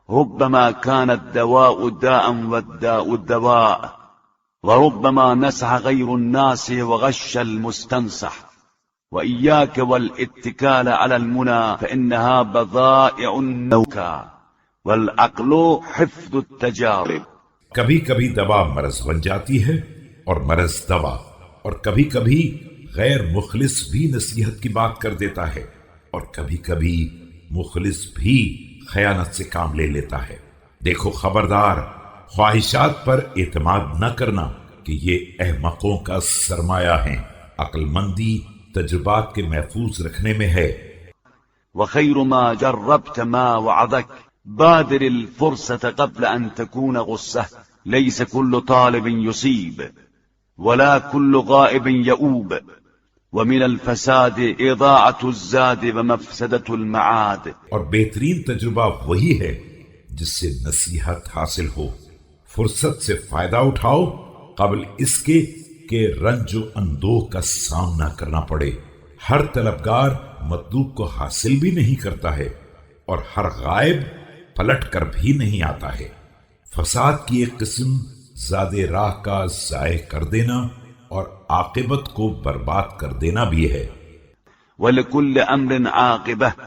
ربما كان الدواء داء والداء الدواء، وربما نسح غير الناس وغش المستنصح. وإياك والاتكال على المنى فإنها بضائع النوكى، والعقل حفظ التجارب. کبھی کبھی دوا مرض بن جاتی ہے اور مرض دوا، اور کبھی کبھی غیر مخلص بھی نصیحت کی بات کر دیتا ہے، اور کبھی کبھی مخلص بھی خیانت سے کام لے لیتا ہے۔ دیکھو خبردار، خواہشات پر اعتماد نہ کرنا کہ یہ احمقوں کا سرمایہ ہیں۔ عقل مندی تجربات کے محفوظ رکھنے میں ہے۔ وخير ما جربت ما وعدك، بادر الفرصة قبل أن تكون غصة. ليس كل طالب يصيب ولا كل غائب يؤوب، ومن الفساد إضاعة الزاد ومفسدة المعاد. اور بہترین تجربہ وہی ہے جس سے نصیحت حاصل ہو۔ فرصت سے فائدہ اٹھاؤ قبل اس کے کہ رنج و اندوہ کا سامنا کرنا پڑے۔ ہر طلبگار مطلوب کو حاصل بھی نہیں کرتا ہے، اور ہر غائب پلٹ کر بھی نہیں آتا ہے۔ فساد کی ایک قسم زاد راہ کا ضائع کر دینا اور عاقبت کو برباد کر دینا بھی ہے۔ ولكل أمر عاقبة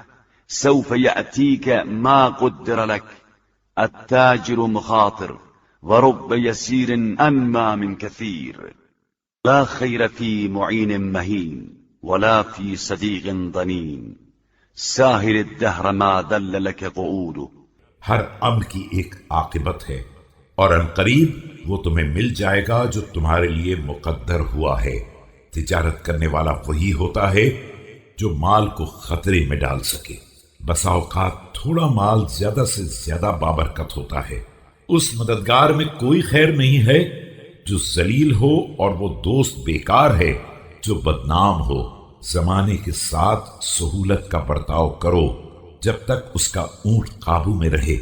سوف يأتيك ما قدر لك. التاجر مخاطر ورب يسير أنمى من كثير. لا خير في معين مهين ولا في صديق ضنين. ساهل الدهر ما دل لك قعوده. ہر امر کی ایک عاقبت ہے، اور عنقریب وہ تمہیں مل جائے گا جو تمہارے لیے مقدر ہوا ہے۔ تجارت کرنے والا وہی ہوتا ہے جو مال کو خطرے میں ڈال سکے۔ بسا اوقات تھوڑا مال زیادہ سے زیادہ بابرکت ہوتا ہے۔ اس مددگار میں کوئی خیر نہیں ہے جو ذلیل ہو، اور وہ دوست بیکار ہے جو بدنام ہو۔ زمانے کے ساتھ سہولت کا برتاؤ کرو جب تک اس کا اونٹ قابو میں رہے۔